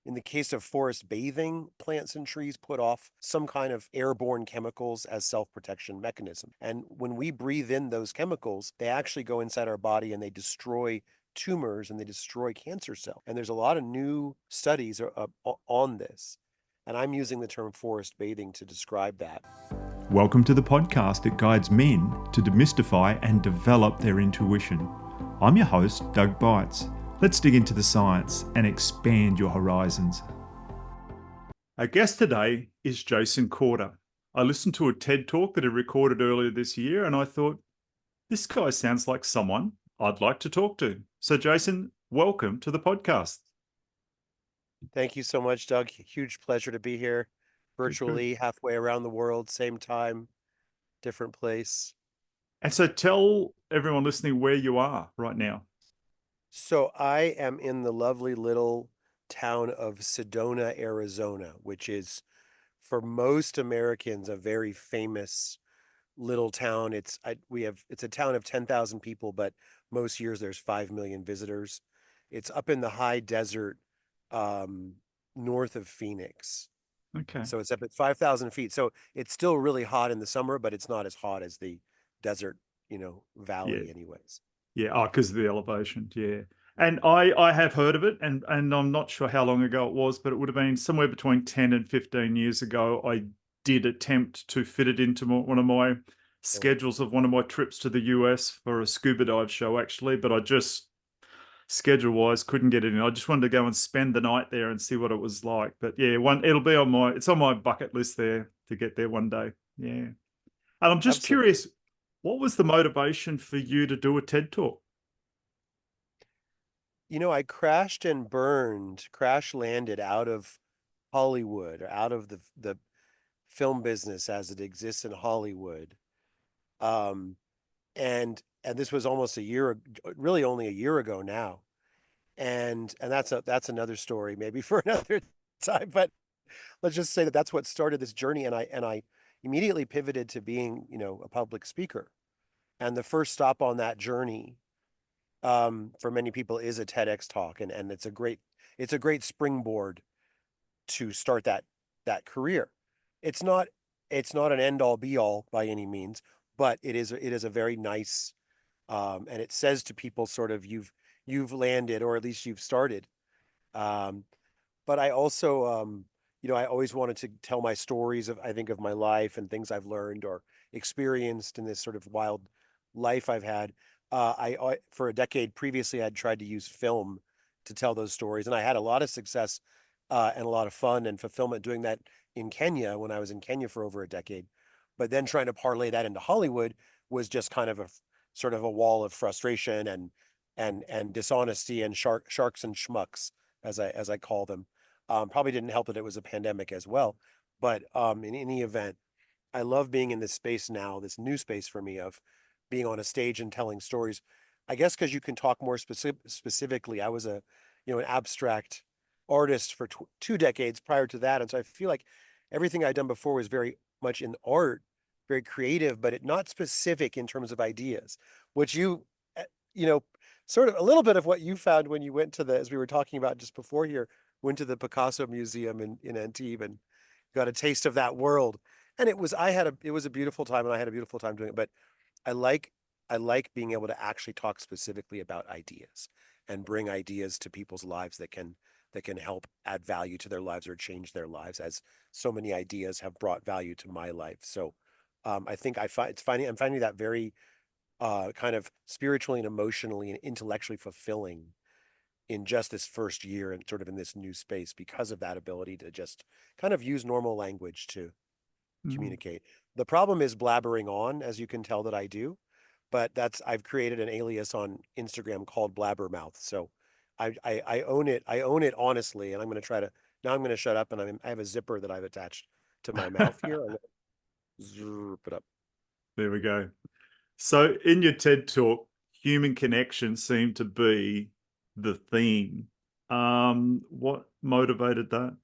In the case of forest bathing, plants and trees put off some kind of airborne chemicals as self-protection mechanism. And when we breathe in those chemicals, they actually go inside our body and they destroy tumors and they destroy cancer cells. And there's a lot of new studies on this. And I'm using the term forest bathing to describe that. Welcome to the podcast that guides men to demystify and develop their intuition. I'm your host, Doug Bites. Let's dig into the science and expand your horizons. Our guest today is Jason Corder. I listened to a TED Talk that he recorded earlier this year, and I thought, this guy sounds like someone I'd like to talk to. So, Jason, welcome to the podcast. Thank you so much, Doug. Huge pleasure to be here Good. virtually, halfway around the world, same time, different place. And so tell everyone listening where you are right now. So I am in the lovely little town of Sedona, Arizona, which is for most Americans a very famous little town. It's a town of 10,000 people, but most years there's 5 million visitors. It's up in the high desert um, north of Phoenix. Okay. So it's up at 5,000 feet. So it's still really hot in the summer, but it's not as hot as the desert, Yeah. valley anyways. Yeah. Oh, because of the elevation. Yeah. And I have heard of it, and I'm not sure how long ago it was, but it would have been somewhere between 10 and 15 years ago. I did attempt to fit it into one of my So schedules of one of my trips to the US for a scuba dive show, actually, but I just schedule wise couldn't get it in. I just wanted to go and spend the night there and see what it was like. But yeah, it's on my bucket list there to get there one day. Yeah. And I'm just absolutely. curious, what was the motivation for you to do a TED talk? I crashed and burned, crash landed out of Hollywood or out of the film business as it exists in Hollywood. Um, and this was almost really only a year ago now. And that's another story maybe for another time. But let's just say that that's what started this journey. And I immediately pivoted to being, a public speaker. And the first stop on that journey for many people is a TEDx talk, and it's a great springboard to start that career. It's not it's not an end all be all by any means, but it is a very nice and it says to people sort of you've landed or at least you've started. Um, but I also I always wanted to tell my stories of I think of my life and things I've learned or experienced in this sort of wild life I've had. I for a decade previously I'd tried to use film to tell those stories, and I had a lot of success and a lot of fun and fulfillment doing that in Kenya when I was in Kenya for over a decade. But then trying to parlay that into Hollywood was just kind of sort of a wall of frustration and dishonesty and sharks and schmucks as I call them. Probably didn't help that it was a pandemic as well. But in any event, I love being in this space now, this new space for me of being on a stage and telling stories. I guess because you can talk more specifically. I was an abstract artist for 2 decades prior to that, and so I feel like everything I'd done before was very much in art, very creative, but not specific in terms of ideas. Which uh, you know, sort of a little bit of what you found when you went to as we were talking about just before here, went to the Picasso Museum in Antibes and got a taste of that world. And it was a beautiful time and I had a beautiful time doing it. But I like I like being able to actually talk specifically about ideas and bring ideas to people's lives that can help add value to their lives or change their lives, as so many ideas have brought value to my life. So I think I'm finding that very kind of spiritually and emotionally and intellectually fulfilling in just this first year and sort of in this new space because of that ability to just kind of use normal language to Mm. communicate. The problem is blabbering on, as you can tell that I do, but I've created an alias on Instagram called Blabbermouth. So I own it. I own it honestly, and I'm going to shut up, and I have a zipper that I've attached to my mouth here. I'm going to zip it up. There we go. So, in your TED talk, human connection seemed to be the theme. What motivated that?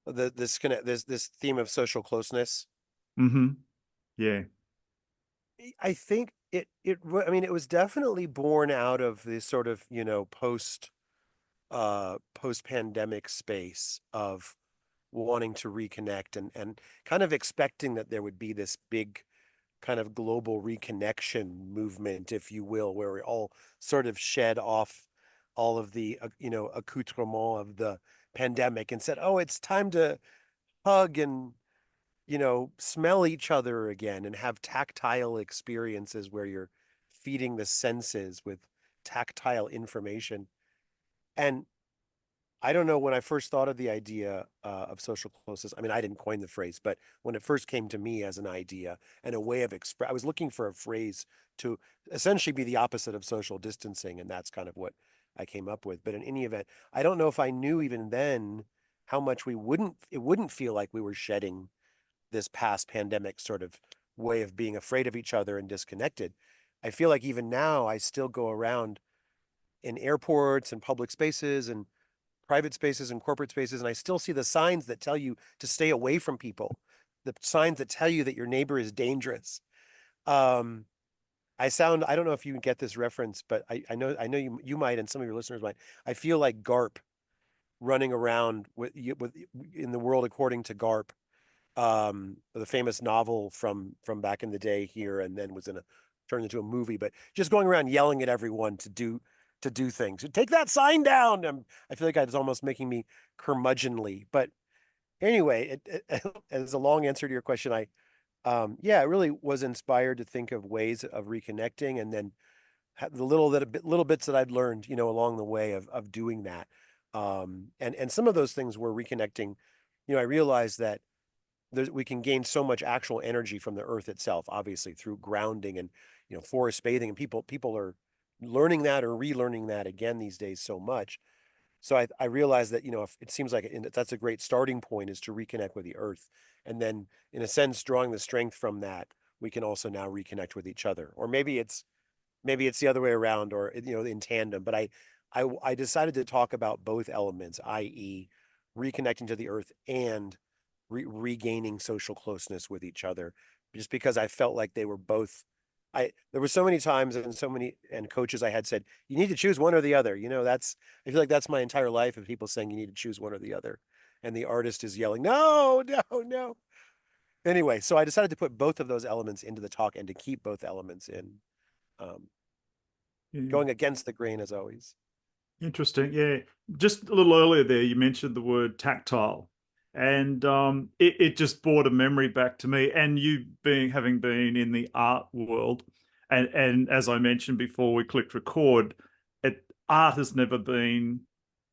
This theme of social closeness. Mm-hmm. Yeah. I think I mean, it was definitely born out of this sort of, post, post-pandemic space of wanting to reconnect and kind of expecting that there would be this big kind of global reconnection movement, if you will, where we all sort of shed off all of the accoutrement of the pandemic and said, "Oh, it's time to hug and smell each other again and have tactile experiences where you're feeding the senses with tactile information." And I don't know, when I first thought of the idea of social closeness, I mean, I didn't coin the phrase, but when it first came to me as an idea and a way of express, I was looking for a phrase to essentially be the opposite of social distancing, and that's kind of what I came up with. But in any event, I don't know if I knew even then how much it wouldn't feel like we were shedding this past pandemic sort of way of being afraid of each other and disconnected. I feel like even now I still go around in airports and public spaces and private spaces and corporate spaces, and I still see the signs that tell you to stay away from people, the signs that tell you that your neighbor is dangerous. Um, I don't know if you get this reference, but I know you might, and some of your listeners might. I feel like Garp running around with in the world according to Garp, the famous novel from back in the day here, and then was turned into a movie. But just going around yelling at everyone to do things. Take that sign down. I feel like it's almost making me curmudgeonly. But anyway, as a long answer to your question, yeah, I really was inspired to think of ways of reconnecting, and then the little bits that I'd learned, along the way of doing that. And some of those things were reconnecting. I realized that we can gain so much actual energy from the earth itself, obviously through grounding and forest bathing, and people are learning that or relearning that again these days so much. So I realized that if it seems like that's a great starting point, is to reconnect with the earth, and then in a sense drawing the strength from that, we can also now reconnect with each other. Or maybe it's the other way around, or in tandem. But I decided to talk about both elements, i.e., reconnecting to the earth and regaining social closeness with each other, just because I felt like they were both. There were so many times and so many and coaches I had said, you need to choose one or the other. That's I feel like that's my entire life of people saying you need to choose one or the other, and the artist is yelling, no, no, no. Anyway, so I decided to put both of those elements into the talk and to keep both elements in, um, Yeah. going against the grain as always. Interesting. Yeah. Just a little earlier there, you mentioned the word tactile. And it just brought a memory back to me. And you having been in the art world, and as I mentioned before we clicked record, art has never been,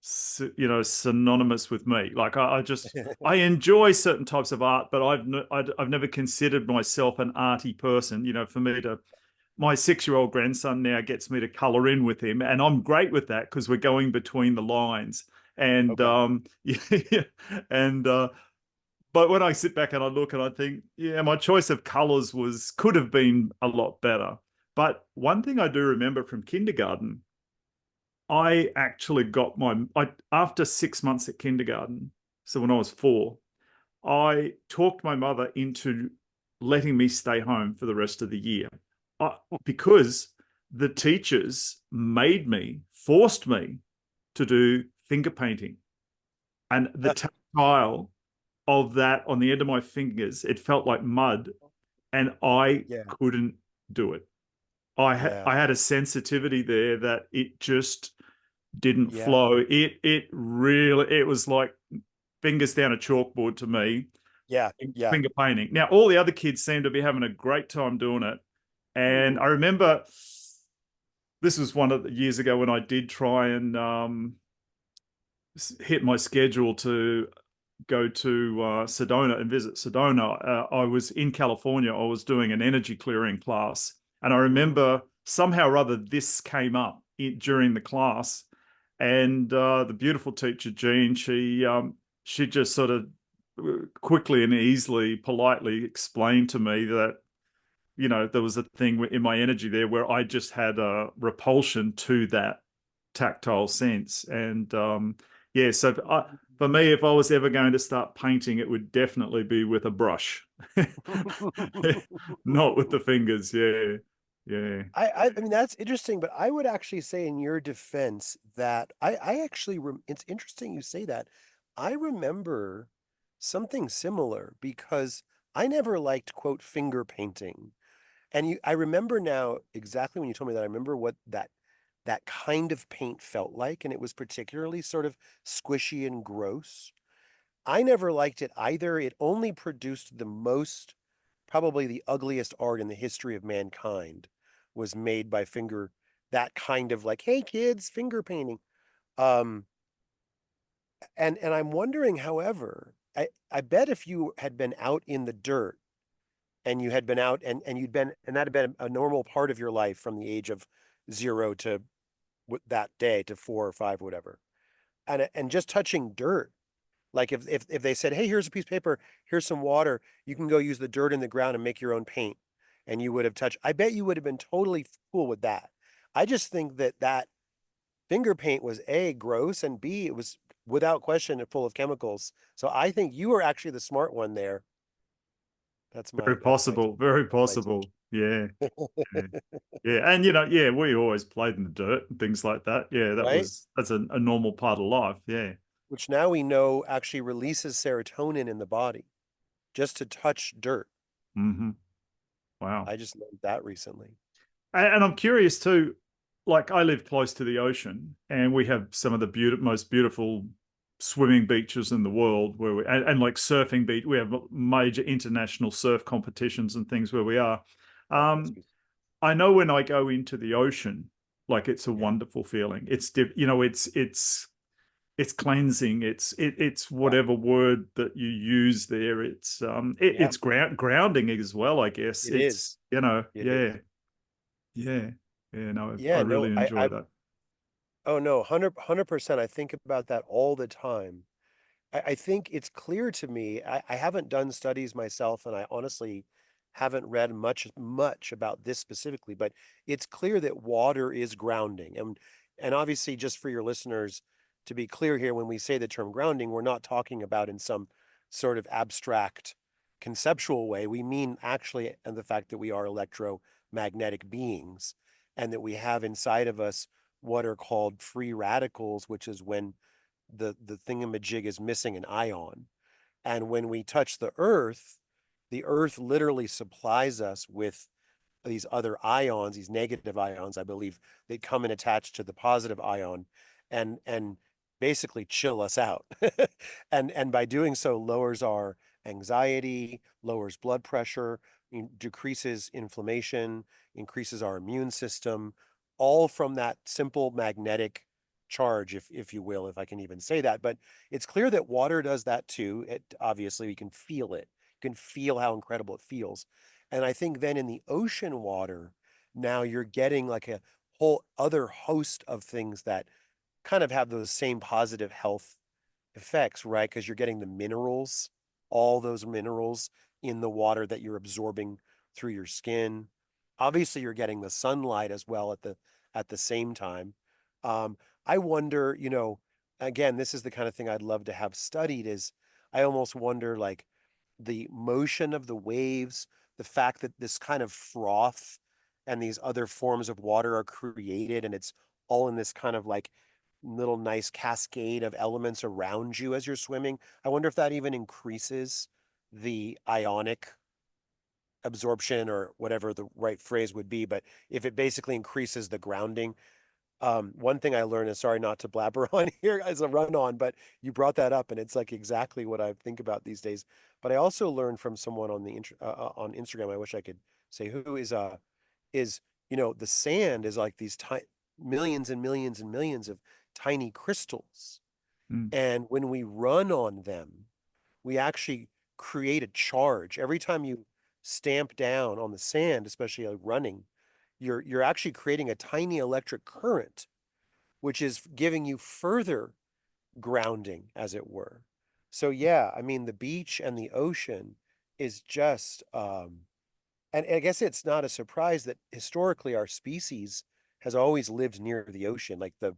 synonymous with me. Like I enjoy certain types of art, but I've never considered myself an arty person. For me to My 6-year-old grandson now gets me to color in with him, and I'm great with that because we're going between the lines. And Okay. yeah, and but when I sit back and I look and I think, yeah, my choice of colors could have been a lot better. But one thing I do remember from kindergarten, I actually after 6 months at kindergarten, so when I was 4, I talked my mother into letting me stay home for the rest of the year, because the teachers forced me to do finger painting. And the tactile of that on the end of my fingers, it felt like mud, and I Yeah. couldn't do it. Yeah. I had a sensitivity there that it just didn't Yeah. flow. It was like fingers down a chalkboard to me, Yeah. Yeah. finger painting. Now, all the other kids seem to be having a great time doing it. And Hmm. I remember this was one of the years ago when I did try and hit my schedule to go to Sedona and visit Sedona. I was in California. I was doing an energy clearing class. And I Hmm. remember somehow or other this came up during the class. And the beautiful teacher, Jean, she just sort of quickly and easily, politely explained to me that there was a thing in my energy there where I just had a repulsion to that tactile sense. And yeah, so for me, if I was ever going to start painting, it would definitely be with a brush, not with the fingers. Yeah, Yeah. I mean, that's interesting, but I would actually say in your defense that I actually, it's interesting you say that. I remember something similar because I never liked, quote, finger painting. And I remember now exactly when you told me that, I remember what that kind of paint felt like, and it was particularly sort of squishy and gross. I never liked it either. It only produced the most, probably the ugliest art in the history of mankind was made by finger, that kind of like, hey kids, finger painting. Um, and I'm wondering, however, I bet if you had been out in the dirt and you had been out and you'd been, and that had been a normal part of your life from the age of 0 to that day to 4 or 5, whatever, and just touching dirt. Like if they said, "Hey, here's a piece of paper, here's some water, you can go use the dirt in the ground and make your own paint," and you would have touched, I bet you would have been totally cool with that. I just think that that finger paint was A, gross, and B, it was without question full of chemicals. So I think you were actually the smart one there. Very That's my possible. Very my take. possible. Yeah. Yeah. Yeah. And yeah, we always played in the dirt and things like that. Yeah, Right? that's a normal part of life. Yeah. Which now we know actually releases serotonin in the body just to touch dirt. Hmm. Wow. I just learned that recently. And I'm curious too, like I live close to the ocean and we have some of the most beautiful swimming beaches in the world where and like surfing beach. We have major international surf competitions and things where we are. That must Um, be I know when I go into the ocean, like it's a yeah. wonderful feeling. It's cleansing. It's Yeah. whatever word that you use there. Yeah. It's grounding as well, I guess. It is. It is. Yeah, yeah, yeah. No, I Yeah, no, really enjoy that. oh no, 100%. I think about that all the time. I think it's clear to me. I haven't done studies myself, and I honestly haven't read much about this specifically, but it's clear that water is grounding. And obviously, just for your listeners to be clear here, when we say the term grounding, we're not talking about in some sort of abstract conceptual way. We mean actually and the fact that we are electromagnetic beings and that we have inside of us what are called free radicals, which is when the thingamajig is missing an ion. And when we touch the earth literally supplies us with these other ions, these negative ions, I believe, they come and attach to the positive ion and basically chill us out. And by doing so lowers our anxiety, lowers blood pressure, decreases inflammation, increases our immune system, all from that simple magnetic charge, if you will, if I can even say that. But it's clear that water does that too. It obviously you can feel it. You can feel how incredible it feels. And I think then in the ocean water, now you're getting like a whole other host of things that kind of have those same positive health effects, right? Because you're getting the minerals, all those minerals in the water that you're absorbing through your skin. Obviously, you're getting the sunlight as well at the same time. Um, I wonder, again, this is the kind of thing I'd love to have studied. Is I almost wonder like the motion of the waves, the fact that this kind of froth and these other forms of water are created, and it's all in this kind of like little nice cascade of elements around you as you're swimming. I wonder if that even increases the ionic absorption or whatever the right phrase would be, but if it basically increases the grounding. One thing I learned is, sorry not to blabber on here as a run on, but you brought that up, and it's like exactly what I think about these days. But I also learned from someone on on Instagram. I wish I could say who is the sand is like these millions and millions and millions of tiny crystals, Mm. and when we run on them, we actually create a charge every time you stamp down on the sand, especially like running. You're actually creating a tiny electric current which is giving you further grounding, as it were. So yeah, I mean the beach and the ocean is just and I guess it's not a surprise that historically our species has always lived near the ocean. Like the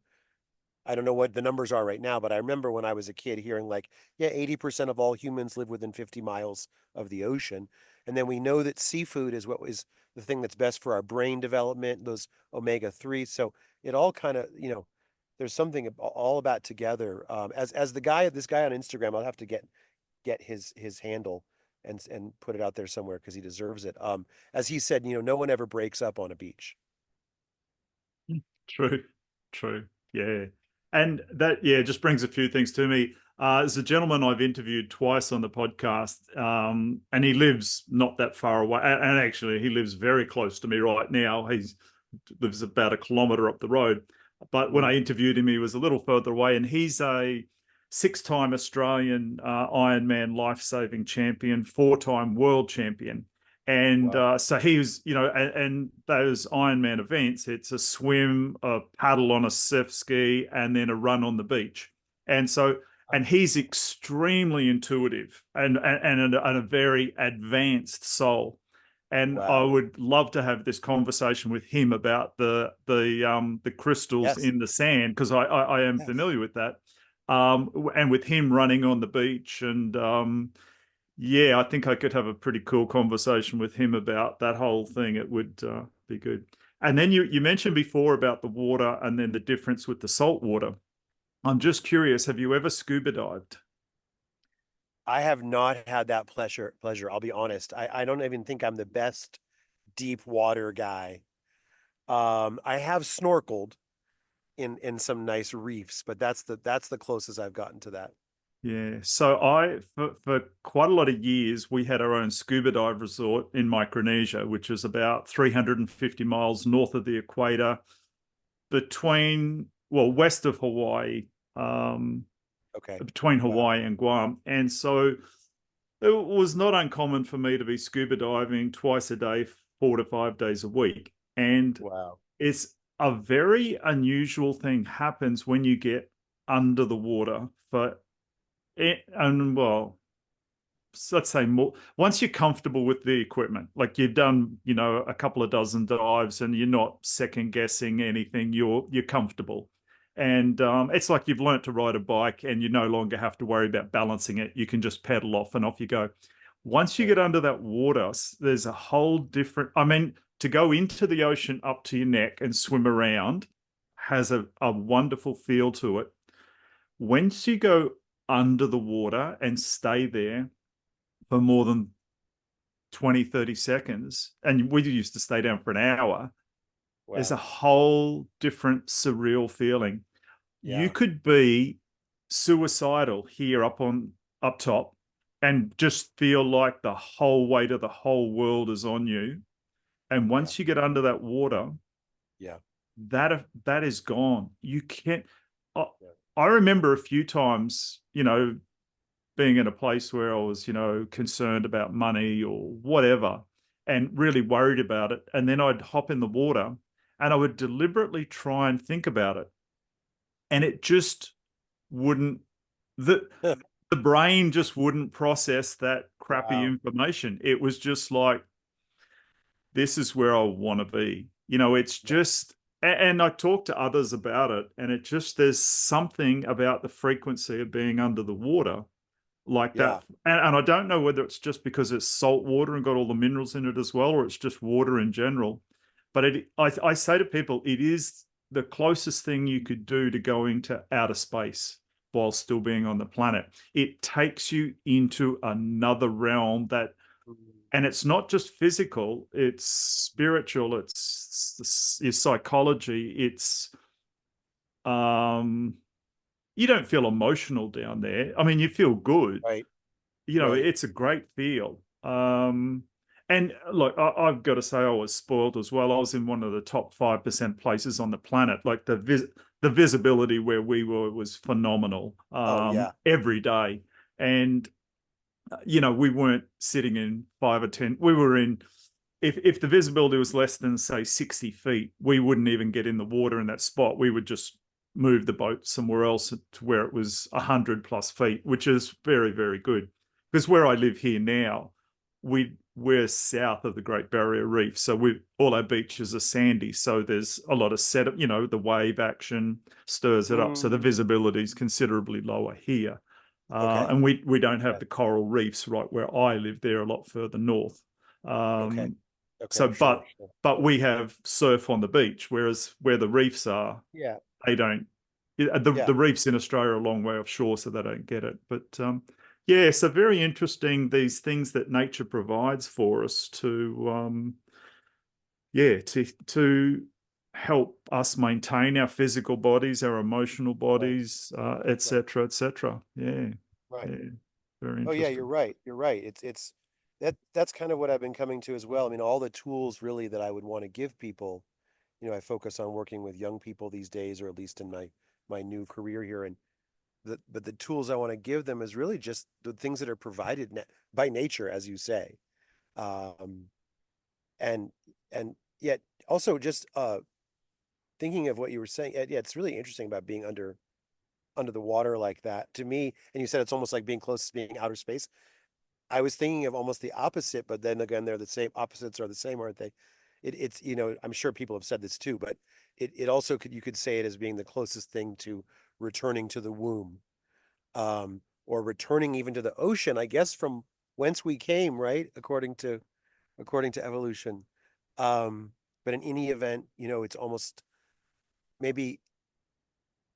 I don't know what the numbers are right now, but I remember when I was a kid hearing like, yeah, 80% of all humans live within 50 miles of the ocean. And then we know that seafood is what is the thing that's best for our brain development, those omega-3. So it all kind of, there's something all about together. As this guy on Instagram, I'll have to get his handle and put it out there somewhere because he deserves it. As he said, no one ever breaks up on a beach. True, true. Yeah. And that, yeah, just brings a few things to me. There's a gentleman I've interviewed twice on the podcast, and he lives not that far away. And actually, he lives very close to me right now. He lives about a kilometre up the road. But when Mm. I interviewed him, he was a little further away, and he's a six-time Australian Ironman life-saving champion, four-time world champion. And Wow. so he was, and those Ironman events, it's a swim, a paddle on a surf ski, and then a run on the beach. And so, and he's extremely intuitive and a very advanced soul. And I Wow. would love to have this conversation with him about the crystals Yes. in the sand, because I am Yes. familiar with that. And with him running on the beach, and yeah, I think I could have a pretty cool conversation with him about that whole thing. It would be good. And then you mentioned before about the water and then the difference with the salt water. I'm just curious, have you ever scuba dived? I have not had that pleasure. I'll be honest. I don't even think I'm the best deep water guy. I have snorkeled in some nice reefs, but that's the closest I've gotten to that. Yeah. So for quite a lot of years, we had our own scuba dive resort in Micronesia, which is about 350 miles north of the equator, west of Hawaii, um, Okay. between Wow. Hawaii and Guam. And so it was not uncommon for me to be scuba diving twice a day, 4 to 5 days a week. And Wow. it's a very unusual thing happens when you get under the water for it, and well, let's say more once you're comfortable with the equipment, like you've done, a couple of dozen dives and you're not second guessing anything, you're comfortable. And it's like you've learnt to ride a bike and you no longer have to worry about balancing it. You can just pedal off and off you go. Once you Right. get under that water, there's a whole different, I mean, to go into the ocean up to your neck and swim around has a wonderful feel to it. Once you go under the water and stay there for more than 20, 30 seconds, and we used to stay down for an hour, there's a Wow. whole different surreal feeling. You Yeah. could be suicidal here up top and just feel like the whole weight of the whole world is on you. And Yeah. once you get under that water, Yeah. that is gone. You can't. I, Yeah. I remember a few times, being in a place where I was, concerned about money or whatever and really worried about it. And then I'd hop in the water and I would deliberately try and think about it. And it just wouldn't, the, the brain just wouldn't process that crappy Wow. information. It was just like, this is where I want to be. It's Yeah. just, and I talk to others about it, and there's something about the frequency of being under the water like Yeah. that. And I don't know whether it's just because it's salt water and got all the minerals in it as well, or it's just water in general. But I say to people, it is the closest thing you could do to going to outer space while still being on the planet. It takes you into another realm Mm. and it's not just physical, it's spiritual, it's your psychology, it's um you don't feel emotional down there. I mean, you feel good. Right. Right. It's a great feel. And look, I've got to say, I was spoiled as well. I was in one of the top 5% places on the planet. Like the visibility where we were was phenomenal Oh yeah. every day. And we weren't sitting in 5 or 10. We were in if the visibility was less than say 60 feet, we wouldn't even get in the water in that spot. We would just move the boat somewhere else to where it was 100+ feet, which is very, very good. Because where I live here now, we're south of the Great Barrier Reef, so all our beaches are sandy. So there's a lot of setup. The wave action stirs it up, so the Mm. visibility is considerably lower here. Okay. And we don't have Okay. the coral reefs right where I live. They're a lot further north. Okay. Um, Okay. so, Sure. Sure. but we have surf on the beach, whereas where the reefs are, Yeah. they don't. Yeah. The reefs in Australia are a long way offshore, so they don't get it. But yeah, so very interesting, these things that nature provides for us to yeah, to help us maintain our physical bodies, our emotional Right. bodies, et Right. cetera, et cetera. Yeah, Right. yeah, very Oh yeah, you're interesting. right. You're right. It's that's kind of what I've been coming to as well. I mean, all the tools really that I would want to give people, I focus on working with young people these days, or at least in my new career here. And but the tools I want to give them is really just the things that are provided by nature, as you say. Um, and and yet also just thinking of what you were saying, yeah, it's really interesting about being under the water like that to me. And you said it's almost like being close to being outer space. I was thinking of almost the opposite, but then again, they're the same. Opposites are the same, aren't they? It's I'm sure people have said this too, but it also could, you could say it as being the closest thing to returning to the womb, or returning even to the ocean, I guess, from whence we came, right? According to evolution. Um, but in any event, it's almost maybe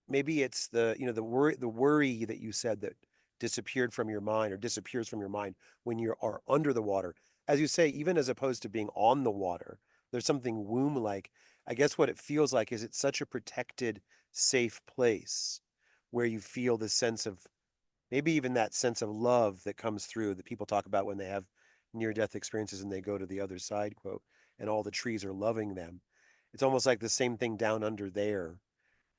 maybe it's the worry that you said that disappeared from your mind or disappears from your mind when you are under the water, as you say, even as opposed to being on the water. There's something womb like. I guess what it feels like is it's such a protected, safe place where you feel the sense of, maybe even that sense of love that comes through that people talk about when they have near death experiences and they go to the other side, quote, and all the trees are loving them. It's almost like the same thing down under there.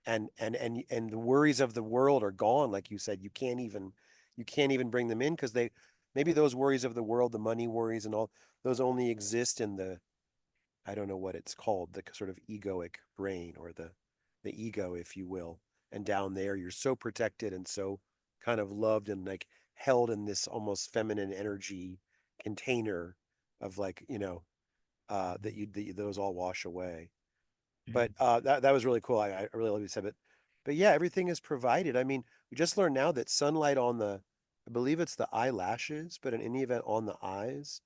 And the worries of the world are gone, like you said. You can't even bring them in, because they, maybe those worries of the world, the money worries and all, those only exist in the, I don't know what it's called, the sort of egoic brain, or the ego, if you will. And down there, you're so protected and so kind of loved and like held in this almost feminine energy container of, like, those all wash away. Yeah. But that was really cool. I really love you said it. But yeah, everything is provided. I mean, we just learned now that sunlight on the, I believe it's the eyelashes, but in any event on the eyes,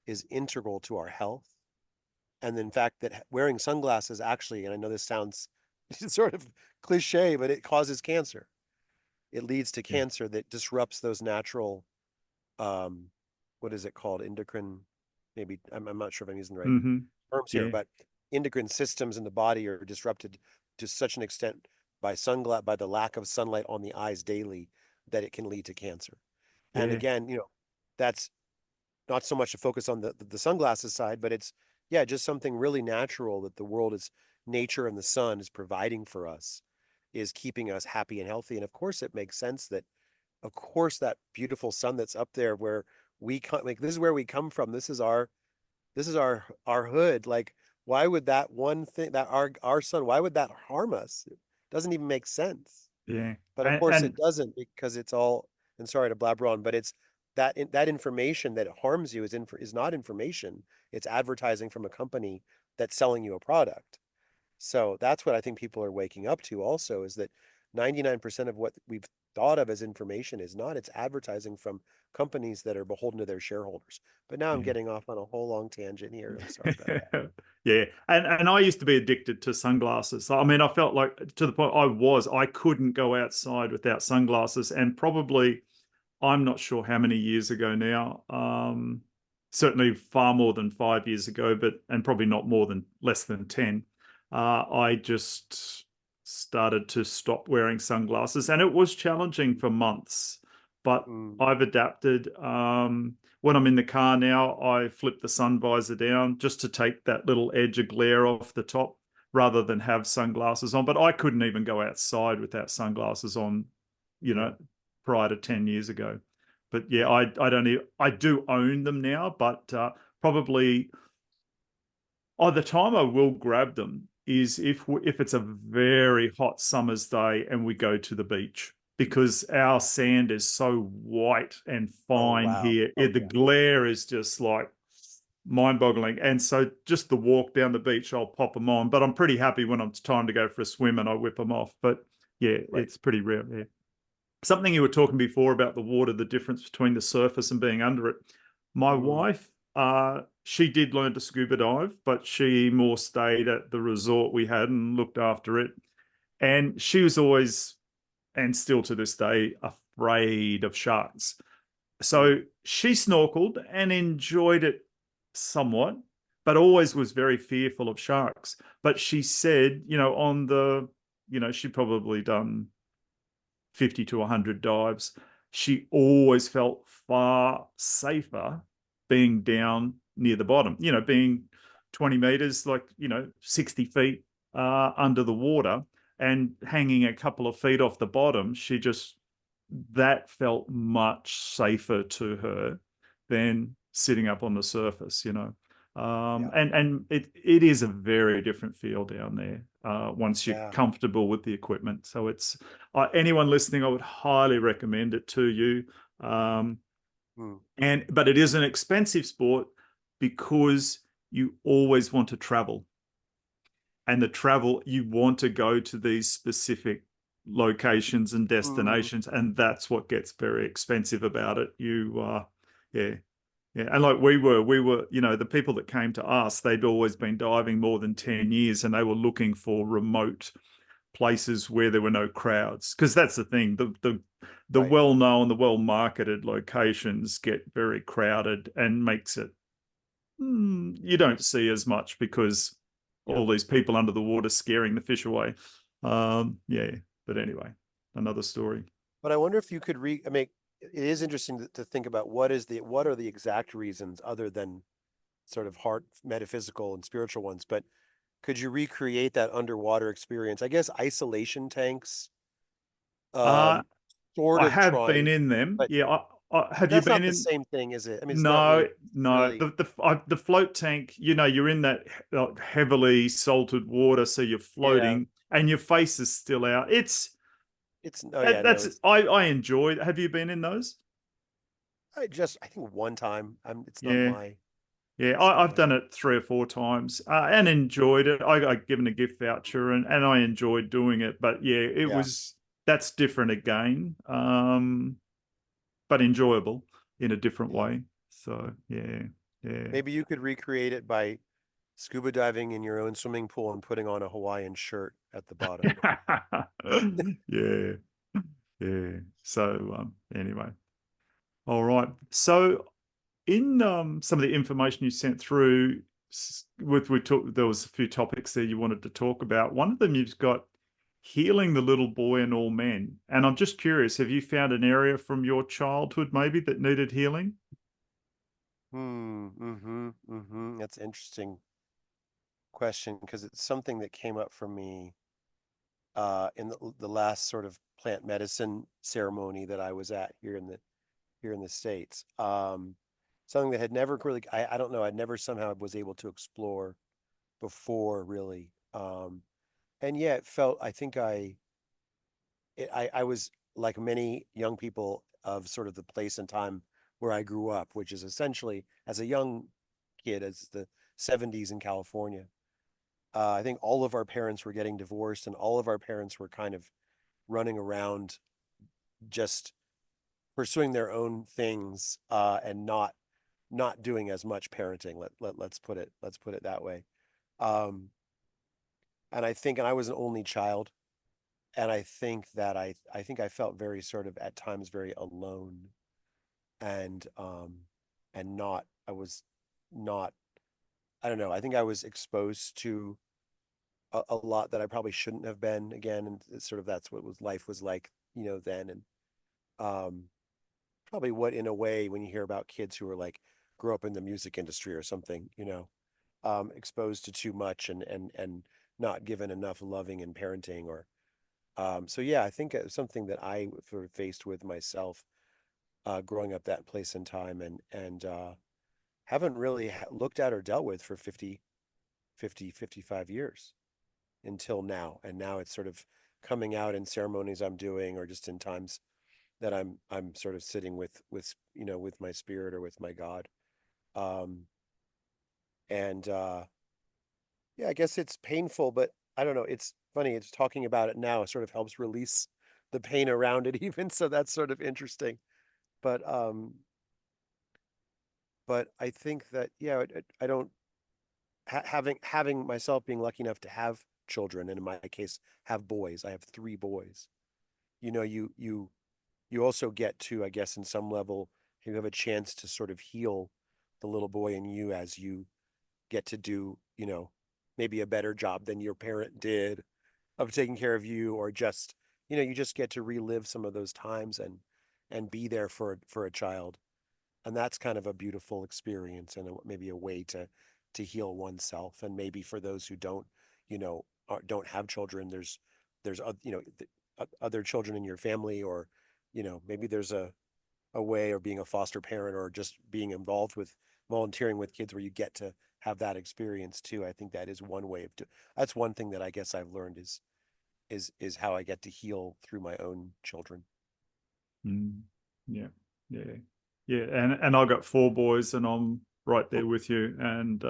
is integral to our health. And in fact, that wearing sunglasses actually, and I know this sounds sort of cliche, but it causes cancer. It leads to Yeah. cancer that disrupts those natural, um, what is it called? Endocrine, maybe, I'm not sure if I'm using the right Mm-hmm. terms here, Yeah. but endocrine systems in the body are disrupted to such an extent by the lack of sunlight on the eyes daily, that it can lead to cancer. And Yeah. again, that's not so much to focus on the sunglasses side, but it's, yeah, just something really natural that the world is, nature and the sun is providing for us, is keeping us happy and healthy. And of course, it makes sense that, of course, that beautiful sun that's up there where we come, like, this is where we come from. This is our hood. Like, why would that one thing, that our sun, why would that harm us? It doesn't even make sense. Yeah. But of And, course it and doesn't, because it's all, and sorry to blabber on, but it's that information that harms you is not information. It's advertising from a company that's selling you a product. So that's what I think people are waking up to also, is that 99% of what we've thought of as information is not. It's advertising from companies that are beholden to their shareholders. But now I'm yeah. getting off on a whole long tangent here. I'm sorry about that. Yeah, and I used to be addicted to sunglasses. I mean, I felt like, to the point I couldn't go outside without sunglasses, and probably, I'm not sure how many years ago now. Certainly far more than 5 years ago, but and probably not more than less than 10. I just started to stop wearing sunglasses, and it was challenging for months, but Mm, I've adapted. When I'm in the car now, I flip the sun visor down just to take that little edge of glare off the top, rather than have sunglasses on. But I couldn't even go outside without sunglasses on, you yeah, know, prior to 10 years ago. But yeah, yeah, I don't even, I do own them now, but probably, oh, the time I will grab them is if it's a very hot summer's day and we go to the beach, because our yeah. sand is so white and Oh, fine wow. here. Oh, The yeah. glare is just like mind-boggling. And so just the walk down the beach, I'll pop them on. But I'm pretty happy when it's time to go for a swim and I whip them off. But yeah, Right. it's pretty rare. Yeah. Something you were talking before about the water, the difference between the surface and being under it. My Mm, wife She did learn to scuba dive, but she more stayed at the resort we had and looked after it. And she was always, and still to this day, afraid of sharks. Mm, So she snorkeled and enjoyed it somewhat, but always was very fearful of sharks. But she said, she'd probably done 50 to 100 dives. She always felt far safer being down near the bottom, being 20 meters, 60 feet under the water and hanging a couple of feet off the bottom. That felt much safer to her than sitting up on the surface. yeah, And it is a very different feel down there once you're yeah. comfortable with the equipment. So it's anyone listening, I would highly recommend it to you. Um, Mm, but it is an expensive sport because you always want to travel, and the travel you want to go to these specific locations and mm, destinations, and that's what gets very expensive about it. Yeah, yeah, and like we were, the people that came to us, they'd always been diving more than 10 years, and they were looking for remote places where there were no crowds, because that's the thing. The right. well-known, the well-marketed locations get very crowded and makes it you don't see as much because Yeah. all these people under the water scaring the fish away. Yeah, but anyway, another story. But I wonder if you could I mean, it is interesting to think about what are the exact reasons other than sort of heart metaphysical and spiritual ones, but could you recreate that underwater experience? I guess isolation tanks, Uh, um, sort I of have been trying, in them. but Yeah, but have you that's been not the in? same thing, is it? I mean, it's not No, really, no. really, The float tank. You're in that heavily salted water, so you're yeah. floating, and your face is still out. Oh yeah, no, That's it's I enjoy. Have you been in those? I think one time. It's not Yeah. my, Yeah, it's not I've my, done it 3 or 4 times and enjoyed it. I got given a gift voucher and I enjoyed doing it. But yeah, yeah, that's different again, but enjoyable in a different yeah. way. So yeah, yeah. Maybe you could recreate it by scuba diving in your own swimming pool and putting on a Hawaiian shirt at the bottom. Yeah, yeah. So anyway, all right. So in some of the information you sent through, there was a few topics there you wanted to talk about. One of them you've got healing the little boy and all men, and I'm just curious, have you found an area from your childhood maybe that needed healing? That's an interesting question because it's something that came up for me in the last sort of plant medicine ceremony that I was at here in the States. Something that had never really, I don't know, I never somehow was able to explore before really. And yeah, it felt, I think I was like many young people of sort of the place and time where I grew up, which is essentially as a young kid, as the 70s in California. I think all of our parents were getting divorced, and all of our parents were kind of running around just pursuing their own things and not doing as much parenting. Let's put it that way. Um, and I was an only child, and I think that I think I felt very sort of at times very alone and not I was not I don't know. I think I was exposed to a lot that I probably shouldn't have been again, and it's sort of that's what life was like, then, and um probably what in a way when you hear about kids who are like grew up in the music industry or something, exposed to too much and not given enough loving and parenting or so yeah, I think it's something that I sort of faced with myself growing up that place and time and haven't really looked at or dealt with for 55 years until now. And now it's sort of coming out in ceremonies I'm doing or just in times that I'm sort of sitting with my spirit or with my God. Um, and yeah, I guess it's painful, but I don't know. It's funny. It's talking about it now sort of helps release the pain around it even. So that's sort of interesting. But but I think that, yeah, I don't having myself being lucky enough to have children, and in my case, have boys. I have three boys. You know, you also get to, I guess, in some level, you have a chance to sort of heal the little boy in you as you get to do, maybe a better job than your parent did of taking care of you, or just, you just get to relive some of those times and be there for a child. And that's kind of a beautiful experience, and maybe a way to heal oneself. And maybe for those who don't, don't have children, there's other children in your family, or maybe there's a way, or being a foster parent, or just being involved with volunteering with kids, where you get to have that experience too. I think that is one way of that's one thing that I guess I've learned is how I get to heal through my own children. Mm. Yeah, yeah, yeah. And I got four boys, and I'm right there with you. And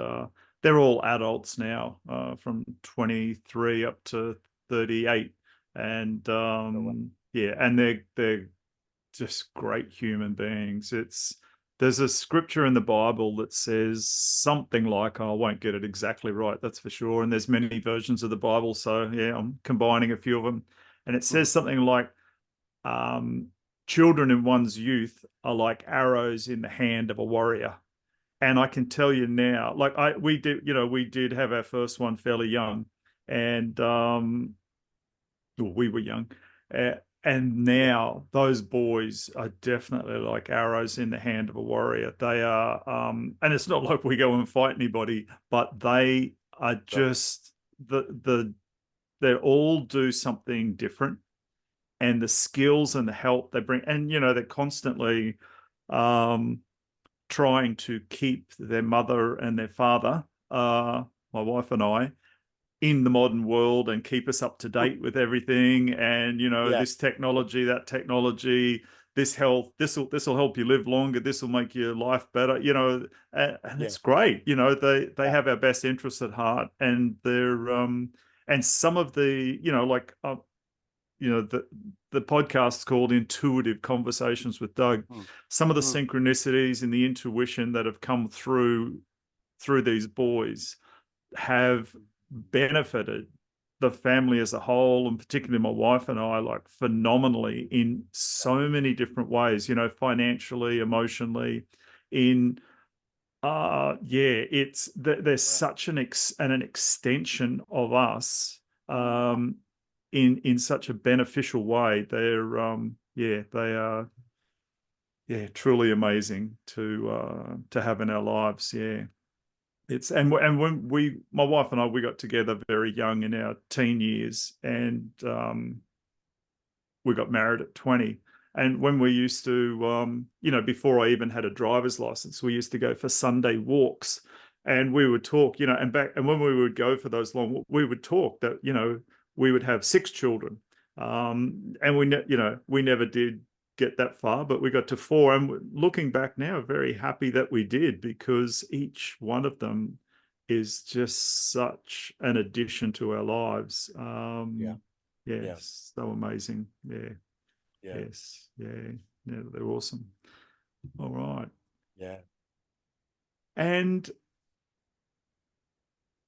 they're all adults now, from 23 up to 38, and So, yeah, and they're just great human beings. There's a scripture in the Bible that says something like, oh, I won't get it exactly right, that's for sure. And there's many versions of the Bible, so yeah, I'm combining a few of them. And it says something like, um, children in one's youth are like arrows in the hand of a warrior. And I can tell you now, like we did have our first one fairly young, and well, we were young, uh, and yeah. now those boys are definitely like arrows in the hand of a warrior. They are, and it's not like we go and fight anybody, but they are No. just they all do something different, and the skills and the help they bring, and they're constantly um, trying to keep their mother and their father, my wife and I, in the modern world, and keep us up to date with everything. And Yeah. this technology, that technology, this health, this will help you live longer, this will make your life better, and Yeah. it's great. They Yeah. have our best interests at heart, and they're and some of the like the podcast's called Intuitive Conversations with Doug. Mm. Some of the Mm. synchronicities and the intuition that have come through these boys have benefited the family as a whole, and particularly my wife and I, like, phenomenally in Yeah. so many different ways, financially, emotionally, in yeah, there's Wow. such an extension of us, Mm. in such a beneficial way. They're yeah, they are, yeah, truly amazing to have in our lives. Yeah. It's and when my wife and I, we got together very young in our teen years, and we got married at 20. And when we used to, before I even had a driver's license, we used to go for Sunday walks, and we would talk, and when we would go for those long, we would talk that, we would have six children. And we never did get that far, but we got to four. And looking back now, very happy that we did, because each one of them is just such an addition to our lives. Yeah. Yeah. Yes, so amazing. Yeah. Yeah. Yes. Yeah. Yeah. They're awesome. All right. Yeah. And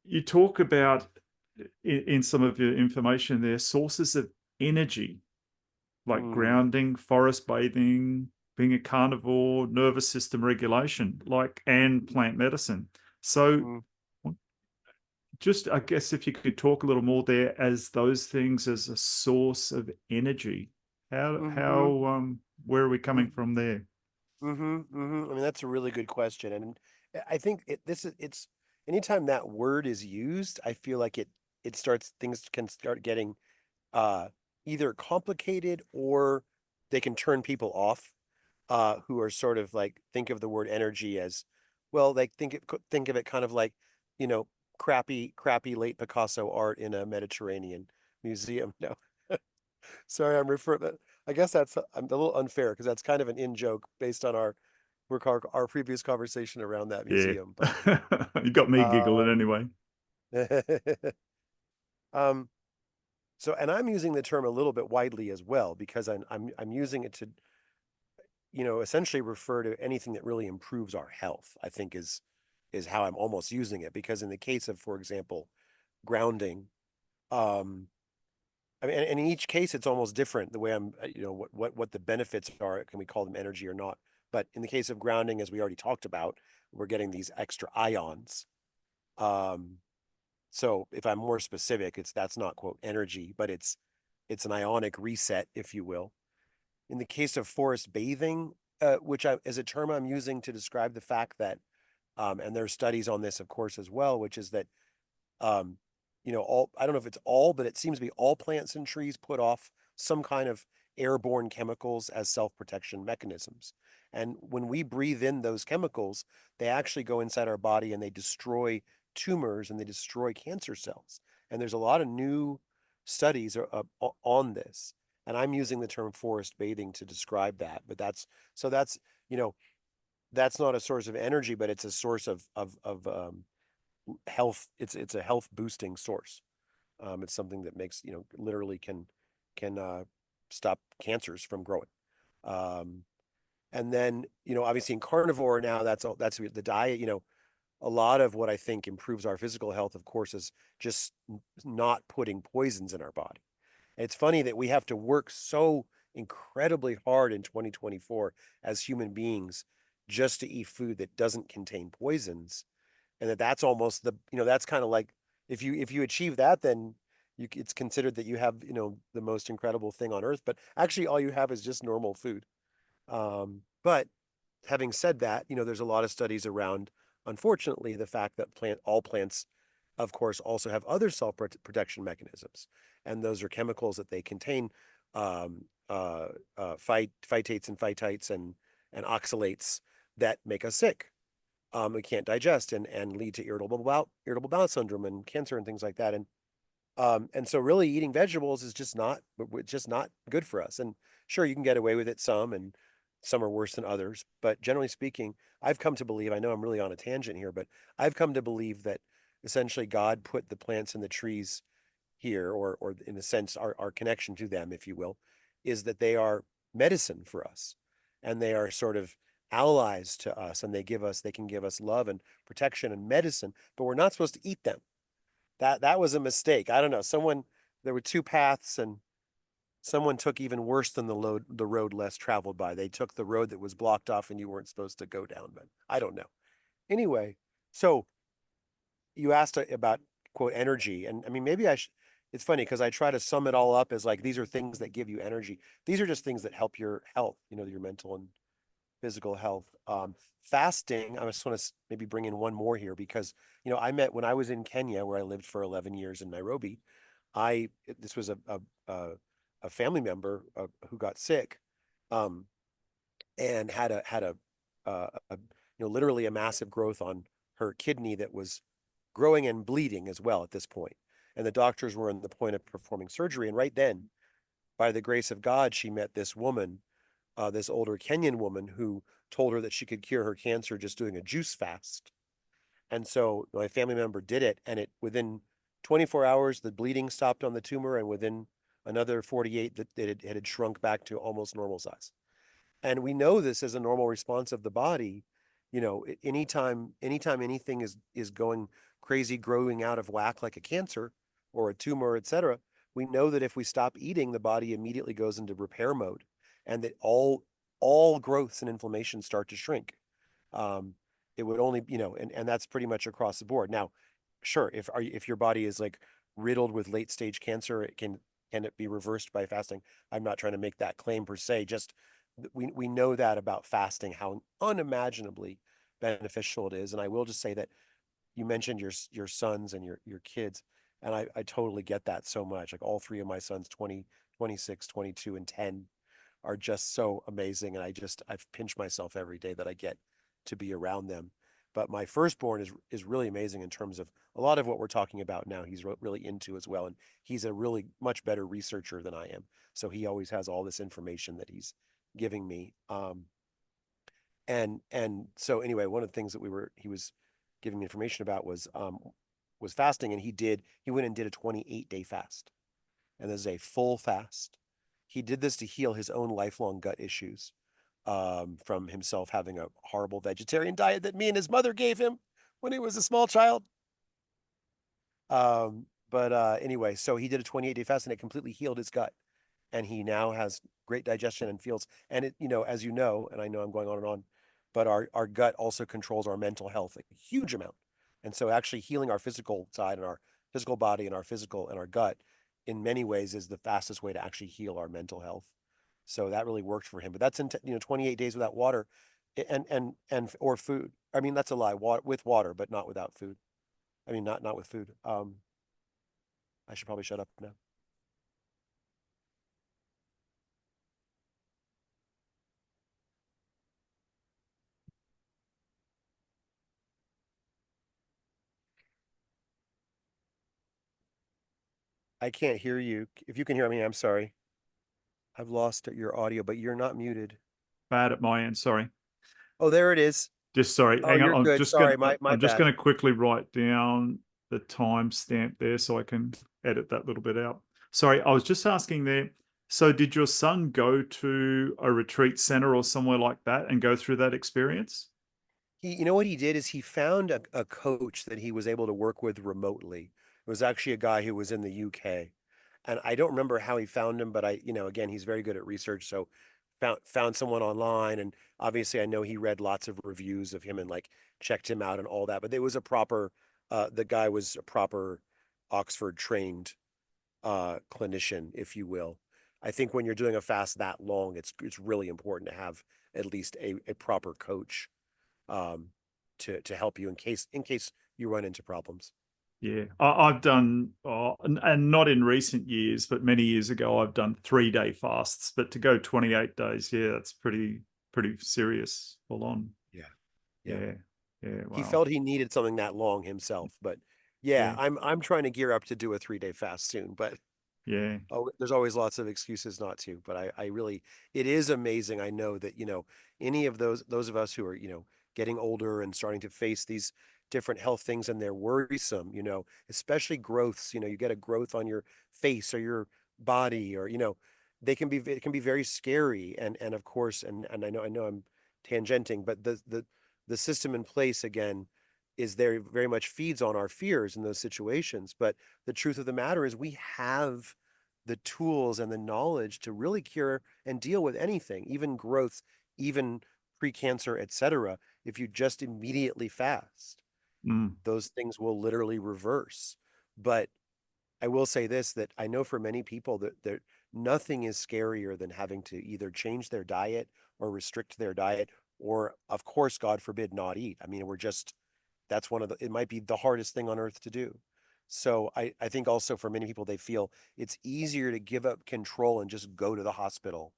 you talk about, in some of your information there, sources of energy, like Mm. grounding, forest bathing, being a carnivore, nervous system regulation, and plant medicine. So, Mm. just, I guess, if you could talk a little more there, as those things as a source of energy, Mm-hmm. where are we coming Mm-hmm. from there? Mm-hmm. Mm-hmm. I mean, that's a really good question. And I think it's anytime that word is used, I feel like it starts things can start getting uh either complicated, or they can turn people off, who are sort of like, think of the word energy as, well, like, think of it kind of like, you know crappy late Picasso art in a Mediterranean museum. No, sorry, I guess I'm a little unfair, because that's kind of an in joke based on our previous conversation around that Yeah. museum. But You got me giggling um anyway. um and I'm using the term a little bit widely as well, because I'm using it to, essentially refer to anything that really improves our health, I think is how I'm almost using it. Because in the case of, for example, grounding, um, I mean, and in each case, it's almost different the way what the benefits are. Can we call them energy or not? But in the case of grounding, as we already talked about, we're getting these extra ions. Um, so if I'm more specific, that's not quote energy, but it's an ionic reset, if you will. In the case of forest bathing, which is a term I'm using to describe the fact that, and there are studies on this, of course, as well, which is that um, all I don't know if it's all, but it seems to be all plants and trees put off some kind of airborne chemicals as self-protection mechanisms. And when we breathe in those chemicals, they actually go inside our body and they destroy tumors and they destroy cancer cells. And there's a lot of new studies on this. And I'm using the term forest bathing to describe that. But that's, you know, that's not a source of energy, but it's a source of health. It's a health boosting source. It's something that makes literally can stop cancers from growing. Um, and then obviously in carnivore now that's the diet. A lot of what I think improves our physical health, of course, is just not putting poisons in our body. And it's funny that we have to work so incredibly hard in 2024 as human beings just to eat food that doesn't contain poisons, and that's almost that's kind of like if you achieve that, then it's considered that you have the most incredible thing on earth, but actually all you have is just normal food. But having said that, there's a lot of studies around, unfortunately, the fact that all plants, of course, also have other self-protection mechanisms, and those are chemicals that they contain, phytates and phytites and oxalates that make us sick. We can't digest and lead to irritable bowel syndrome and cancer and things like that. And so really eating vegetables is just not good for us. And sure, you can get away with it some, and some are worse than others. But generally speaking, I've come to believe, I know I'm really on a tangent here, but I've come to believe that essentially God put the plants and the trees here, or in a sense, our connection to them, if you will, is that they are medicine for us. And they are sort of allies to us, and they can give us love and protection and medicine, but we're not supposed to eat them. That was a mistake. I don't know. There were two paths, and someone took even worse than the road less traveled by. They took the road that was blocked off and you weren't supposed to go down, but I don't know. Anyway, so you asked about quote energy, and I mean maybe it's funny because I try to sum it all up as like these are things that give you energy. These are just things that help your health, your mental and physical health. Fasting, I just want to maybe bring in one more here because, I met when I was in Kenya, where I lived for 11 years in Nairobi. This was a family member who got sick, um, and had literally a massive growth on her kidney that was growing and bleeding as well at this point. And the doctors were on the point of performing surgery. And right then, by the grace of God, she met this woman, this older Kenyan woman who told her that she could cure her cancer just doing a juice fast. And so my family member did it, and within 24 hours, the bleeding stopped on the tumor, and within another 48, that it had shrunk back to almost normal size. And we know this as a normal response of the body. Anytime anything is going crazy, growing out of whack like a cancer or a tumor, etc., we know that if we stop eating, the body immediately goes into repair mode, and that all growths and inflammation start to shrink. Um, it would only, and that's pretty much across the board. Now, sure, if your body is like riddled with late stage cancer, can it be reversed by fasting? I'm not trying to make that claim per se. Just we know that about fasting, how unimaginably beneficial it is. And I will just say that you mentioned your sons and your kids, and I totally get that so much. Like all three of my sons, 20, 26, 22, and 10, are just so amazing. And I've pinched myself every day that I get to be around them. But my firstborn is really amazing in terms of a lot of what we're talking about now. He's really into as well, and he's a really much better researcher than I am. So he always has all this information that he's giving me. And so anyway, one of the things that he was giving me information about was fasting, and he went and did a 28-day fast, and this is a full fast. He did this to heal his own lifelong gut issues. from himself having a horrible vegetarian diet that me and his mother gave him when he was a small child. But anyway, so he did a 28-day fast and it completely healed his gut. And he now has great digestion and feels, and it, as you know, and I know I'm going on and on, but our gut also controls our mental health a huge amount. And so actually healing our physical side and our physical body and our physical and our gut in many ways is the fastest way to actually heal our mental health. So that really worked for him. But that's in 28 days without water and or food. I mean, that's a lie. Water with water, but not without food. I mean, not with food. I should probably shut up now. I can't hear you. If you can hear me, I'm sorry. I've lost your audio, but you're not muted. Bad at my end. Sorry. Oh, there it is. Just sorry. Oh, Hang on. you're good. Sorry, my I'm just bad. gonna quickly write down the timestamp there so I can edit that little bit out. Sorry, I was just asking there. So, did your son go to a retreat center or somewhere like that and go through that experience? You know what he did is he found a coach that he was able to work with remotely. It was actually a guy who was in the UK. And I don't remember how he found him, but again, he's very good at research. So found someone online. And obviously I know he read lots of reviews of him and like checked him out and all that. But it was a proper, the guy was a proper Oxford trained clinician, if you will. I think when you're doing a fast that long, it's really important to have at least a proper coach um, to help you in case you run into problems. Yeah, I've done, and not in recent years, but many years ago, I've done 3 day fasts. But to go 28 days, yeah, that's pretty serious, full on. Yeah, yeah. Yeah, yeah, He wow. felt he needed something that long himself, but yeah, Yeah, I'm trying to gear up to do a 3-day fast soon, but yeah, oh, there's always lots of excuses not to, but I really, it is amazing. I know that, any of those of us who are, getting older and starting to face these different health things and they're worrisome, especially growths, you get a growth on your face or your body or, it can be very scary. And of course, and I know I'm tangenting, but the system in place again is there very much feeds on our fears in those situations. But the truth of the matter is we have the tools and the knowledge to really cure and deal with anything, even growth, even precancer, etc. If you just immediately fast, mm, those things will literally reverse. But I will say this, that I know for many people that nothing is scarier than having to either change their diet or restrict their diet, or of course, God forbid, not eat. I mean, that's it might be the hardest thing on earth to do. So I think also for many people, they feel it's easier to give up control and just go to the hospital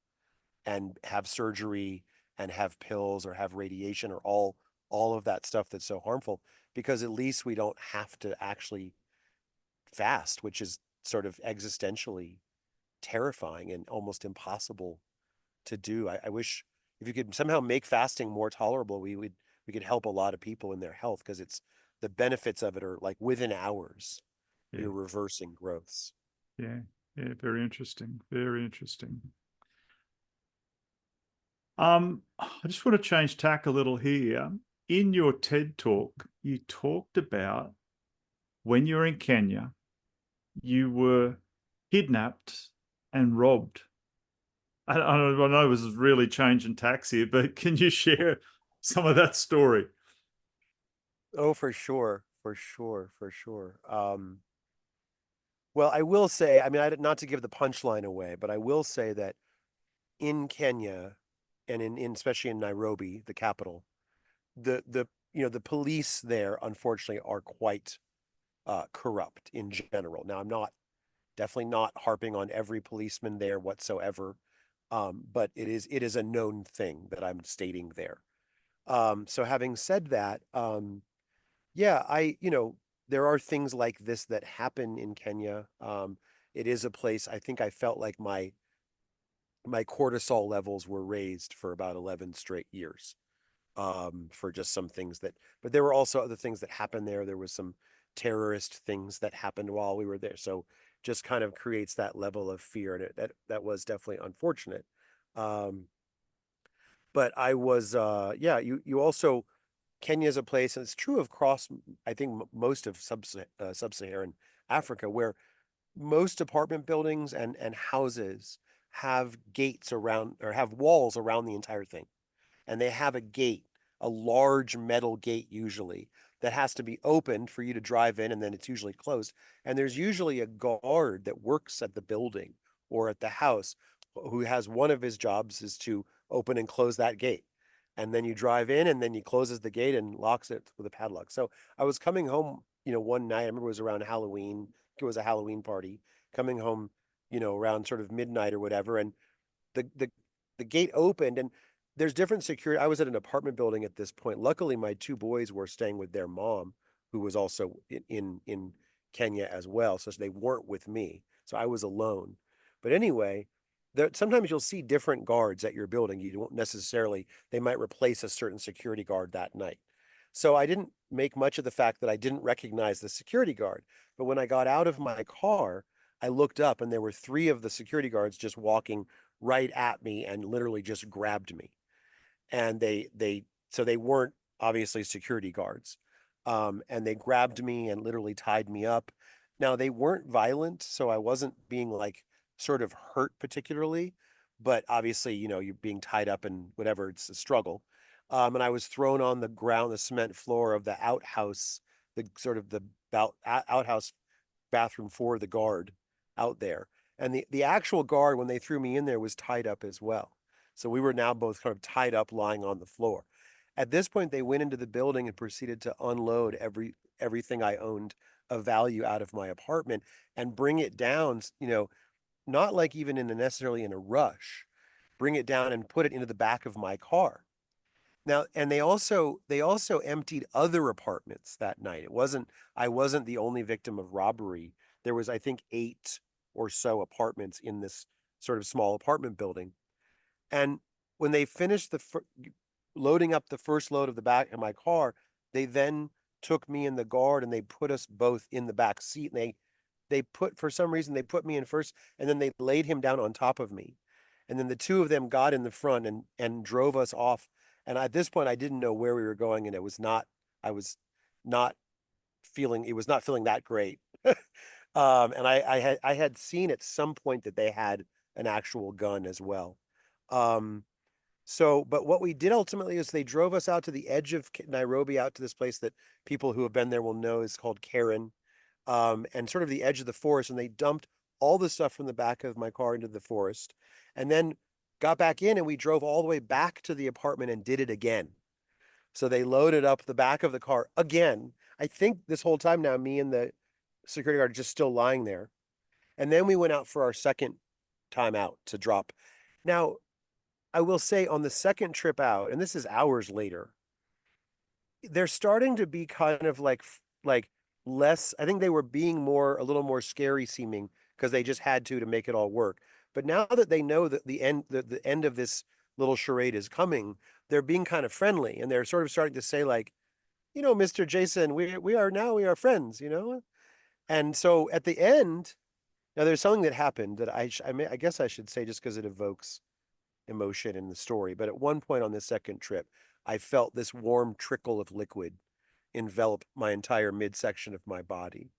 and have surgery and have pills or have radiation or all of that stuff that's so harmful, because at least we don't have to actually fast, which is sort of existentially terrifying and almost impossible to do. I wish if you could somehow make fasting more tolerable, we could help a lot of people in their health, because it's the benefits of it are like within hours, yeah, you're reversing growths. yeah, yeah. Very interesting. Very interesting. I just want to change tack a little here. In your TED talk, you talked about when you were in Kenya, you were kidnapped and robbed. I know it was really changing tacks here, but can you share some of that story? Oh, for sure, for sure, for sure. Well, I will say, I mean, not to give the punchline away, but I will say that in Kenya and in especially in Nairobi, the capital, the police there unfortunately are quite corrupt in general. Now, I'm not definitely not harping on every policeman there whatsoever, but it is a known thing that I'm stating there. So having said that, yeah, there are things like this that happen in Kenya. It is a place I think I felt like my cortisol levels were raised for about 11 straight years, for just some things but there were also other things that happened there. There was some terrorist things that happened while we were there. So just kind of creates that level of fear. And that was definitely unfortunate. Um, But I was, yeah, you also, Kenya is a place, and it's true of across, I think, most of sub-Saharan Africa, where most apartment buildings and houses have gates around or have walls around the entire thing, and they have a gate, a large metal gate usually, that has to be opened for you to drive in, and then it's usually closed. And there's usually a guard that works at the building or at the house who has one of his jobs is to open and close that gate. And then you drive in, and then he closes the gate and locks it with a padlock. So I was coming home, one night. I remember it was around Halloween. It was a Halloween party. Coming home, around sort of midnight or whatever, and the the the gate opened, and there's different security. I was at an apartment building at this point. Luckily, my two boys were staying with their mom, who was also in Kenya as well, so they weren't with me. So I was alone. But anyway, sometimes you'll see different guards at your building. You won't necessarily, they might replace a certain security guard that night. So I didn't make much of the fact that I didn't recognize the security guard. But when I got out of my car, I looked up, and there were three of the security guards just walking right at me and literally just grabbed me. And so they weren't obviously security guards. And they grabbed me and literally tied me up. Now they weren't violent, so I wasn't being like sort of hurt particularly, but obviously, you're being tied up and whatever, it's a struggle. And I was thrown on the ground, the cement floor of the outhouse, the sort of the outhouse bathroom for the guard out there. And the actual guard, when they threw me in there, was tied up as well. So we were now both kind of tied up, lying on the floor. At this point, they went into the building and proceeded to unload everything I owned of value out of my apartment and bring it down, not like even necessarily in a rush, bring it down and put it into the back of my car. Now, and they also emptied other apartments that night. I wasn't the only victim of robbery. There was, I think, 8 or so apartments in this sort of small apartment building. And when they finished loading up the first load of the back of my car, they then took me and the guard, and they put us both in the back seat. And for some reason, they put me in first, and then they laid him down on top of me. And then the two of them got in the front and drove us off. And at this point, I didn't know where we were going, and I was not it was not feeling that great. And I had seen at some point that they had an actual gun as well. Um, but what we did ultimately is they drove us out to the edge of Nairobi, out to this place that people who have been there will know is called Karen, and sort of the edge of the forest. And they dumped all the stuff from the back of my car into the forest, and then got back in, and we drove all the way back to the apartment and did it again. So they loaded up the back of the car again. I think this whole time now, me and the security guard are just still lying there. And then we went out for our second time out to drop. Now, I will say on the second trip out, and this is hours later, they're starting to be kind of like less. I think they were being a little more scary seeming because they just had to make it all work. But now that they know that the end of this little charade is coming, they're being kind of friendly, and they're sort of starting to say like, Mr. Jason, we are friends. And so at the end, now there's something that happened that I guess I should say just because it evokes emotion in the story. But at one point on this second trip, I felt this warm trickle of liquid envelop my entire midsection of my body.